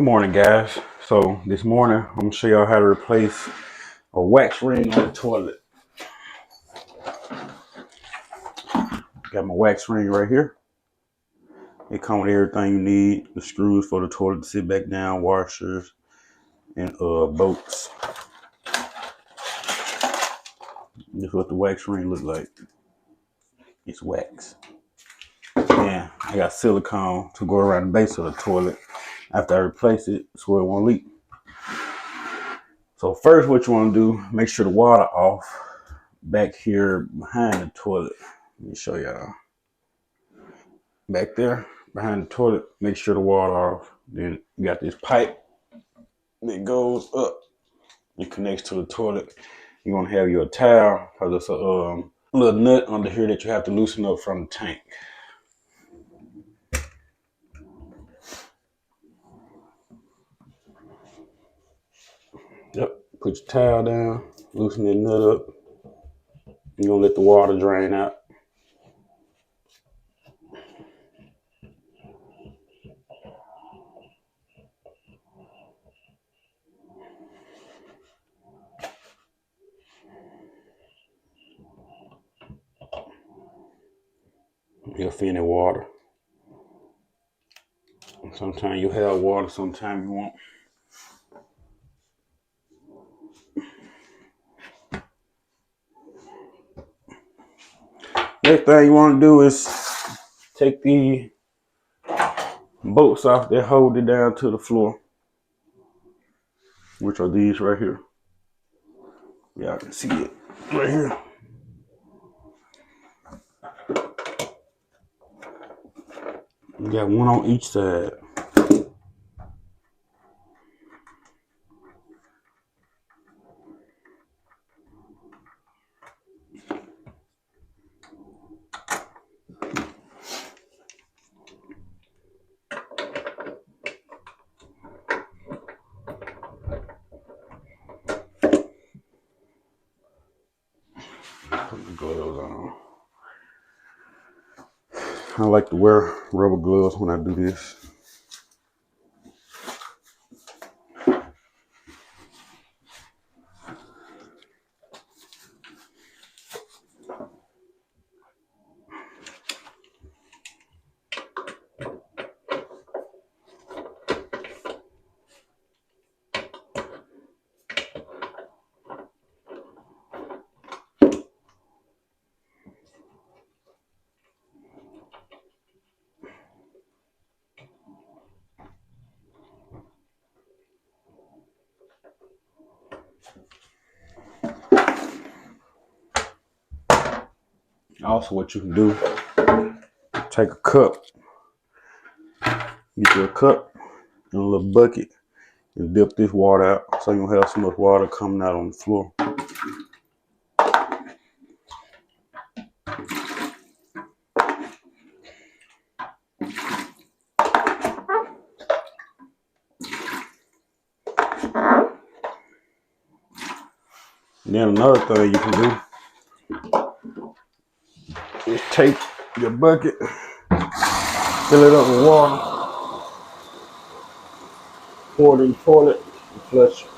morning, guys. So this morning I'm gonna show y'all how to replace a wax ring on the toilet. Got my wax ring right here. It comes with everything you need: the screws for the toilet to sit back down, washers, and bolts. This is what the wax ring looks like. It's wax. And I got silicone to go around the base of the toilet after I replace it so it won't leak. So first, what you want to do, make sure the water off back here behind the toilet. Let me show y'all. Back there behind the toilet, make sure the water off. Then you got this pipe that goes up. It connects to the toilet. You're gonna have your towel because it's a little nut under here that you have to loosen up from the tank. Yep. Put your towel down, loosen that nut up. You're gonna let the water drain out. You'll feel any water. Sometimes you have water, sometimes you won't. Next thing you want to do is take the bolts off that hold it down to the floor, which are these right here. Y'all can see it right here. You got one on each side. Put the gloves on. I like to wear rubber gloves when I do this. Also, what you can do, take a cup, get you a cup and a little bucket, and dip this water out so you don't have so much water coming out on the floor. And then another thing you can do is take your bucket, fill it up with water, pour it in the toilet, and flush it.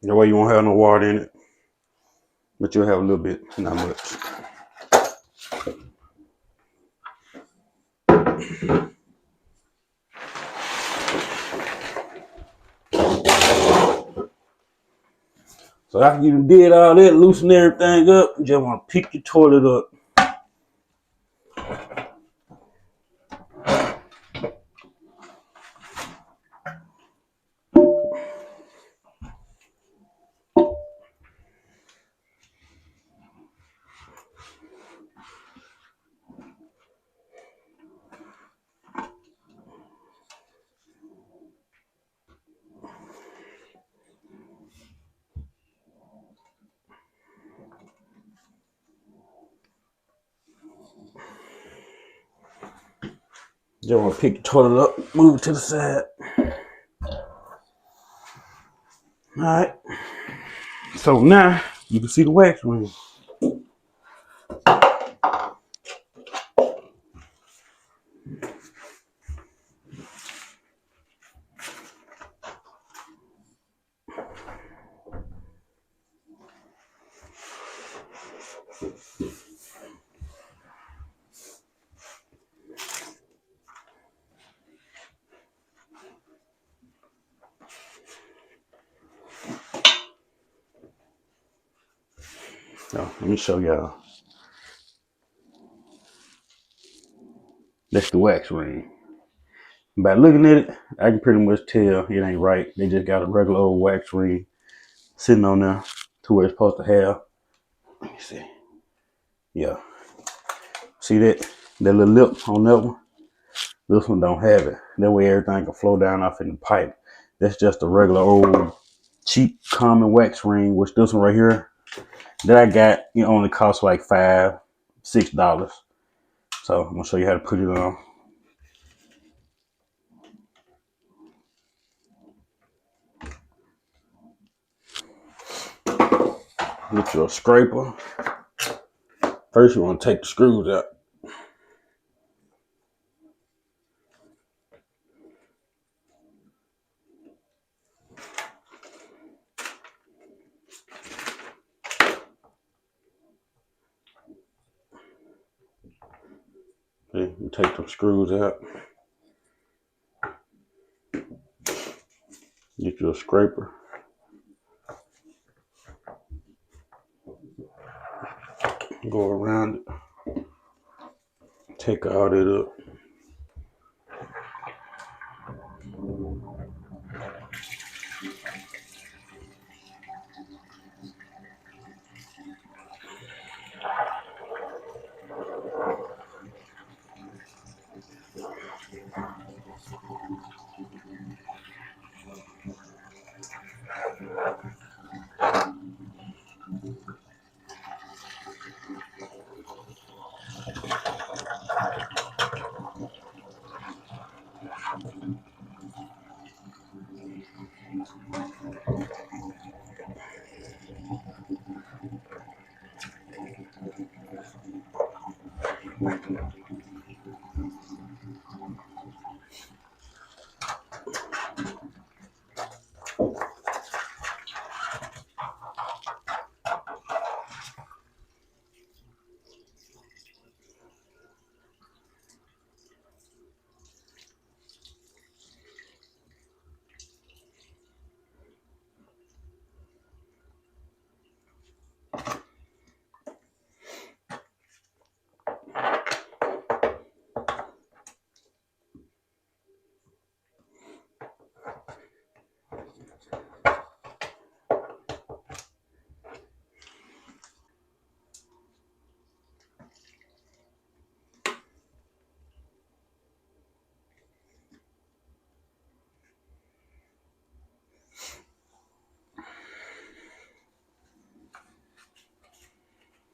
That way you won't have no water in it, but you'll have a little bit, not much. So after you did all that, loosen everything up, you just want to pick your toilet up. Just want to pick your toilet up, move it to the side. All right. So now You can see the wax ring. So let me show y'all. That's the wax ring. By looking at it, I can pretty much tell it ain't right. They just got a regular old wax ring sitting on there to where it's supposed to have. Let me see. Yeah. See that? That little lip on that one? This one don't have it. That way everything can flow down off in the pipe. That's just a regular old cheap common wax ring, which this one right here that I got, it only costs like $5, $6. So I'm gonna show you how to put it on. Get your scraper. First you want to take the screws out. Okay, you take the screws out. Get your scraper. Go around it. Take all that up.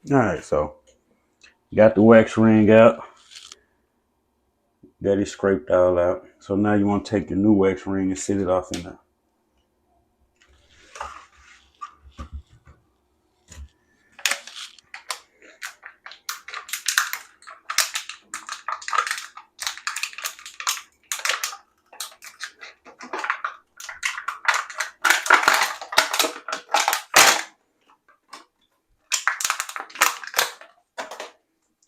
All right, so got the wax ring out. Got it scraped all out. So now you want to take your new wax ring and set it off in there.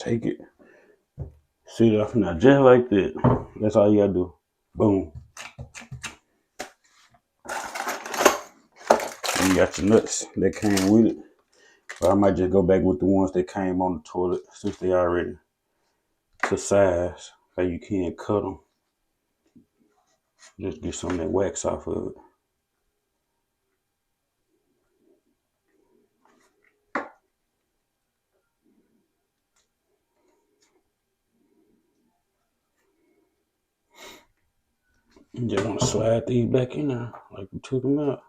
Take it, set it off in there just like that. That's all you gotta do. Boom. And you got your nuts that came with it. But I might just go back with the ones that came on the toilet since they already to size. So you can't cut them. Just get some of that wax off of it. You just want to slide these back in there like we took them out.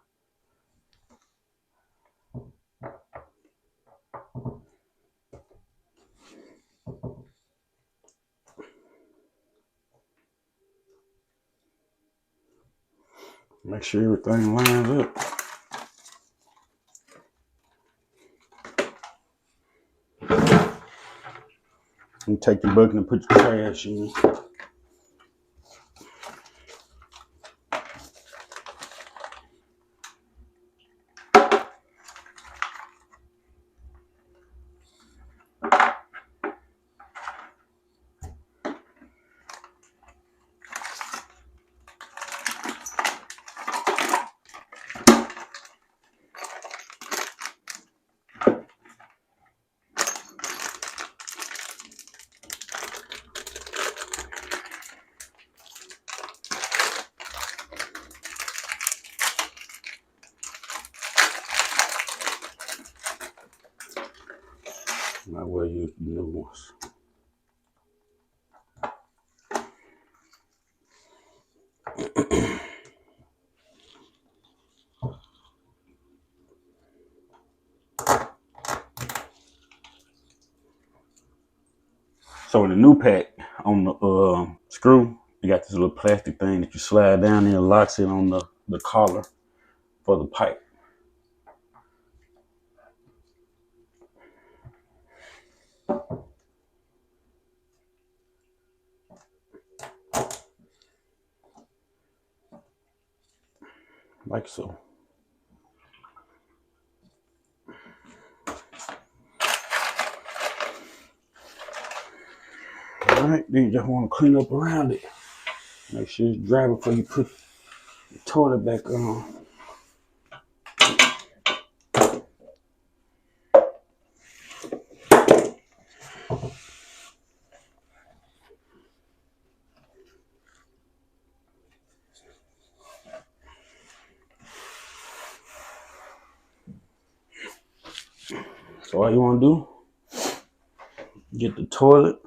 Make sure everything lines up. And take your bucket and put your trash in. I will use the new ones. So in the new pack on the screw, you got this little plastic thing that you slide down there and locks it on the collar for the pipe. Like so. All right, then you just want to clean up around it. Make sure it's dry before you put the toilet back on. So all you want to do, get the toilet,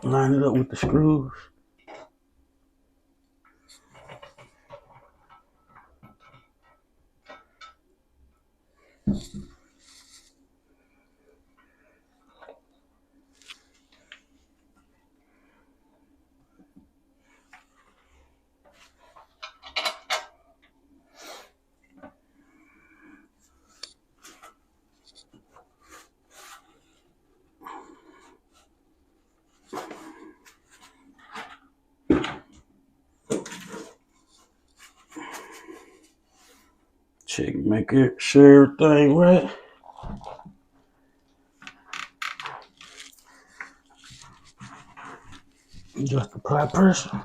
line it up with the screws. Check, make sure everything right. Just apply pressure.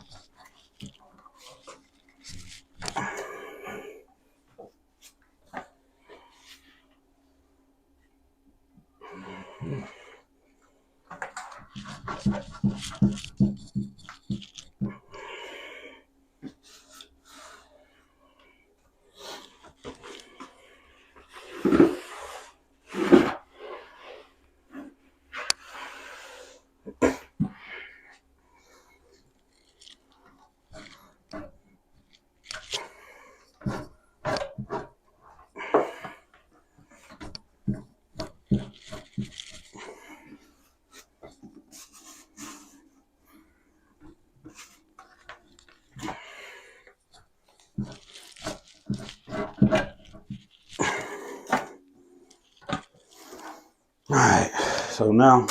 All right, so now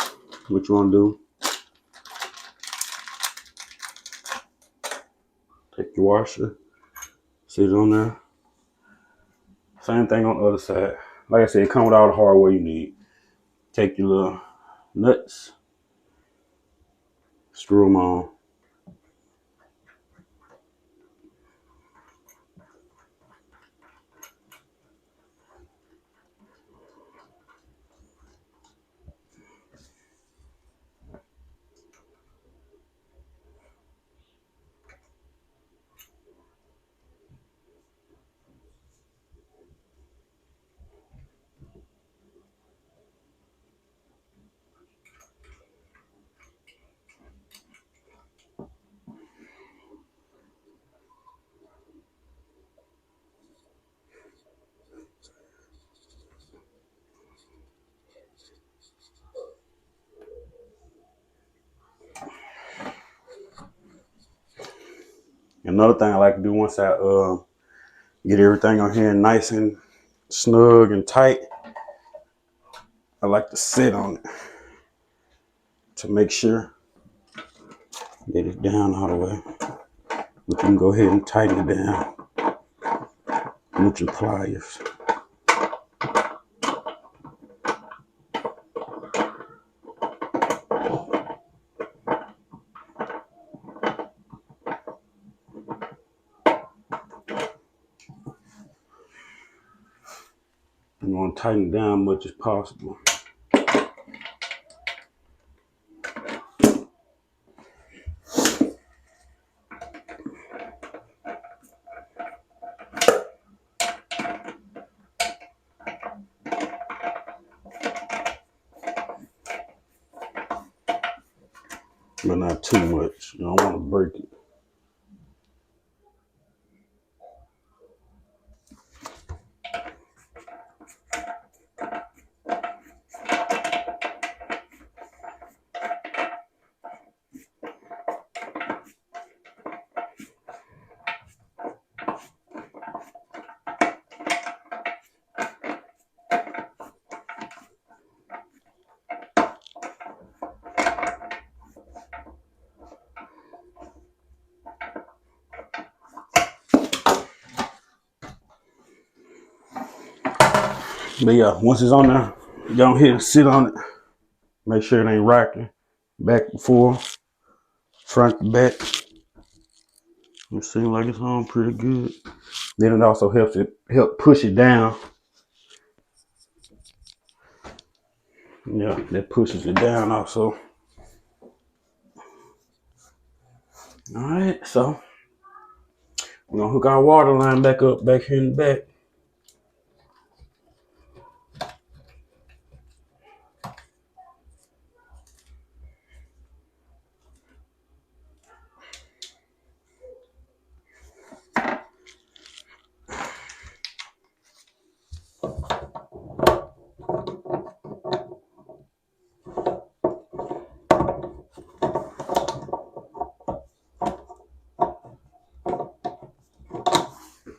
what you want to do, take your washer, sit it on there. Same thing on the other side. Like I said, it comes with all the hardware you need. Take your little nuts, screw them on. Another thing I like to do once I get everything on here nice and snug and tight, I like to sit on it to make sure that it's down all the way. But you can go ahead and tighten it down with your pliers. You want to tighten it down as much as possible. But not too much. You don't want to break it. But yeah, once it's on there, go ahead and sit on it. Make sure it ain't rocking. Back and forth, front to back. It seems like it's on pretty good. Then it also help push it down. Yeah, that pushes it down also. All right, so we're gonna hook our water line back up back here in the back.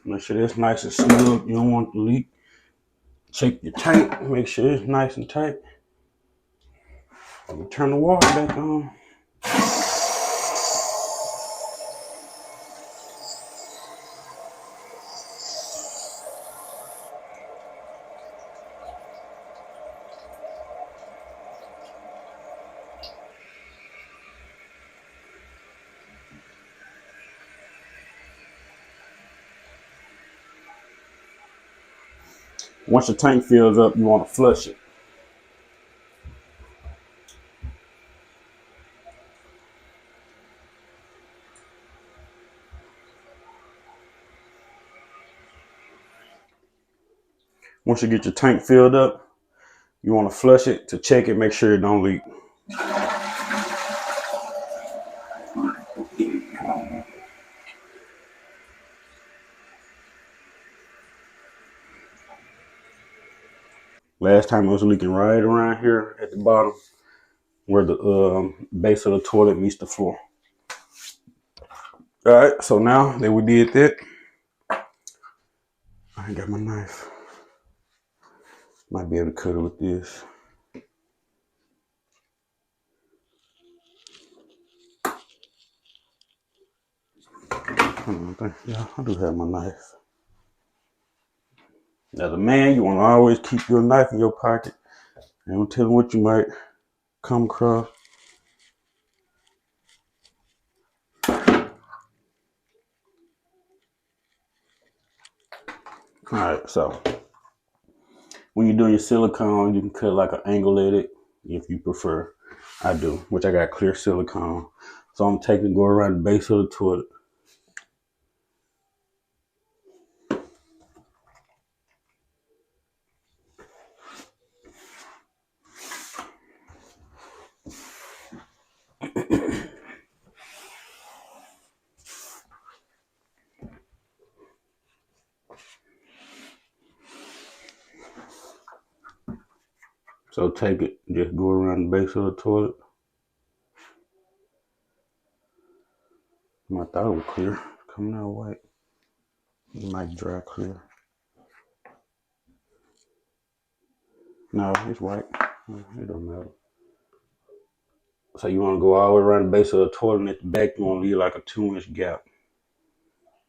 Make sure it's nice and snug. You don't want to leak. Check your tank. Make sure it's nice and tight. Turn the water back on. Once the tank fills up, you want to flush it. Once you get your tank filled up, you want to flush it to check it, make sure it don't leak. Last time it was leaking right around here at the bottom where the base of the toilet meets the floor. All right, so now that we did that, I ain't got my knife. Might be able to cut it with this. Yeah, I do have my knife. As a man, you want to always keep your knife in your pocket. And don't tell them what you might come across. All right, so when you're doing your silicone, you can cut like an angle at it if you prefer. I do, which I got clear silicone. So I'm taking go around the base of the toilet. So take it, just go around the base of the toilet. I thought it was clear. Coming out white. It might dry clear. No, it's white. It don't matter. So you want to go all the way around the base of the toilet, and at the back you want to leave like a 2-inch gap.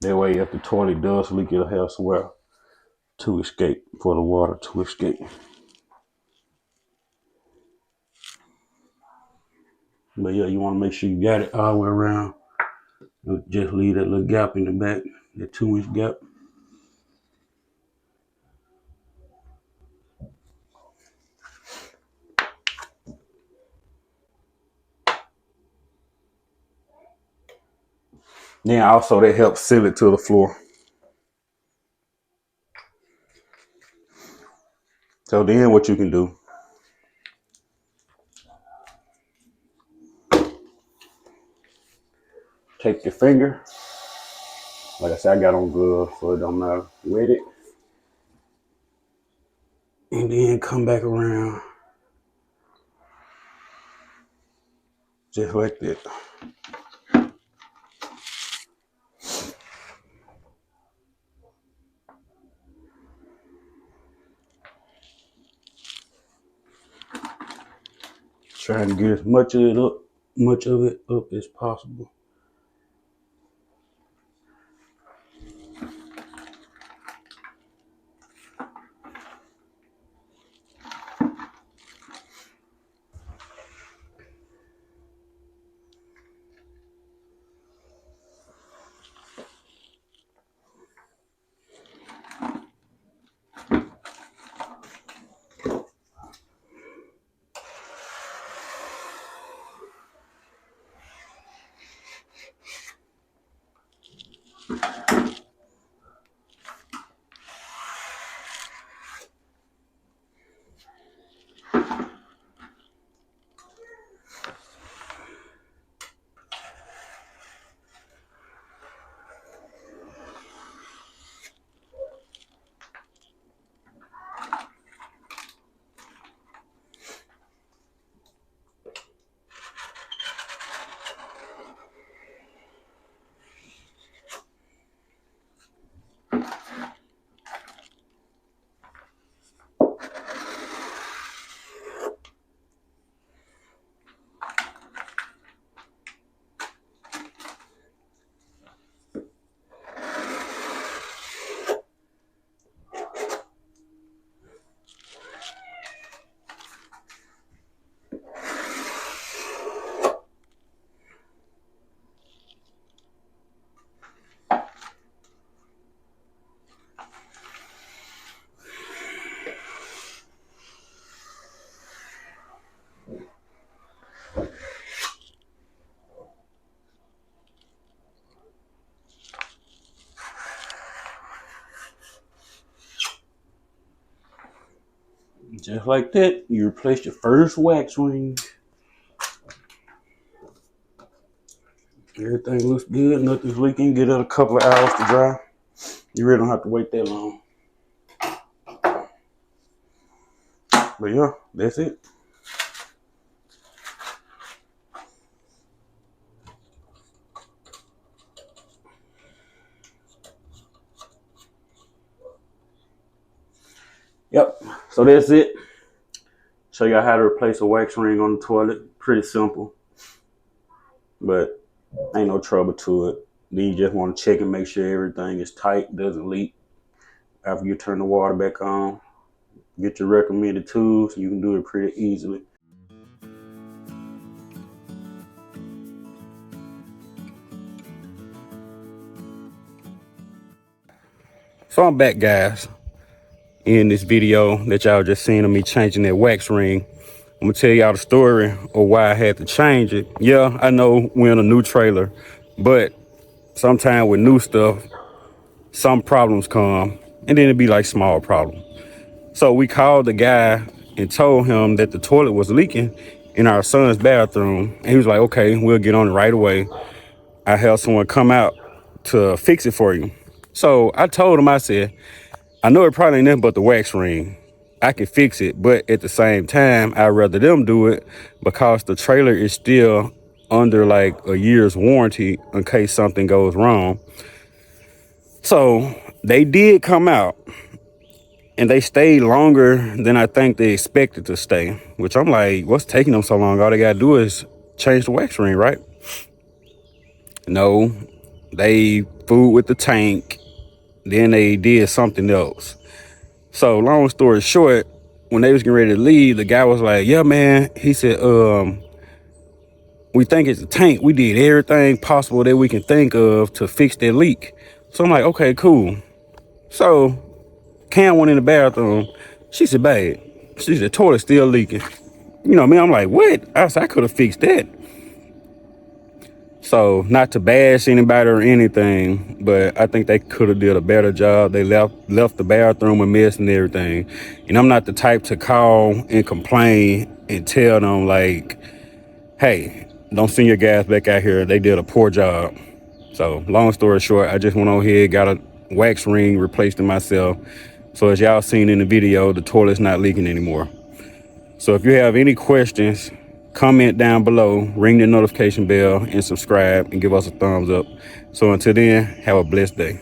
That way if the toilet does leak, it'll have somewhere to escape, for the water to escape. But yeah, you want to make sure you got it all the way around. Just leave that little gap in the back, that 2-inch gap. Then also that helps seal it to the floor. So then what you can do, take your finger. Like I said, I got on gloves, so it don't matter. Wet it. And then come back around. Just like that. Trying to get as much of it up as possible. Just like that, you replace your first wax ring. Everything looks good, nothing's leaking. Get it a couple of hours to dry. You really don't have to wait that long. But yeah, that's it. Yep, so that's it. Show y'all how to replace a wax ring on the toilet. Pretty simple, but ain't no trouble to it. Then you just want to check and make sure everything is tight, doesn't leak. After you turn the water back on, get your recommended tools. You can do it pretty easily. So I'm back, guys, in this video that y'all just seen of me changing that wax ring. I'm gonna tell y'all the story of why I had to change it. Yeah, I know we're in a new trailer, but sometimes with new stuff, some problems come, and then it'd be like small problems. So we called the guy and told him that the toilet was leaking in our son's bathroom. And he was like, okay, we'll get on it right away. I have someone come out to fix it for you. So I told him, I said, I know it probably ain't nothing but the wax ring. I can fix it, but at the same time, I'd rather them do it because the trailer is still under like a year's warranty in case something goes wrong. So they did come out, And they stayed longer than I think they expected to stay, which I'm like, what's taking them so long? All they gotta do is change the wax ring, right? No, they fooled with the tank, then they did something else. So long story short, when they was getting ready to leave, the guy was like, yeah, man, he said, we think it's a tank. We did everything possible that we can think of to fix that leak. So I'm like, okay, cool. So Cam went in the bathroom. She said, babe, she said, the toilet's still leaking. You know what I mean? I'm like, what? I said, I could have fixed that. So not to bash anybody or anything, but I think they could have did a better job. They left the bathroom a mess and everything. And I'm not the type to call and complain and tell them like, hey, don't send your guys back out here. They did a poor job. So long story short, I just went on here, got a wax ring, replaced it myself. So as y'all seen in the video, the toilet's not leaking anymore. So if you have any questions, comment down below, ring the notification bell, and subscribe and give us a thumbs up. So until then, have a blessed day.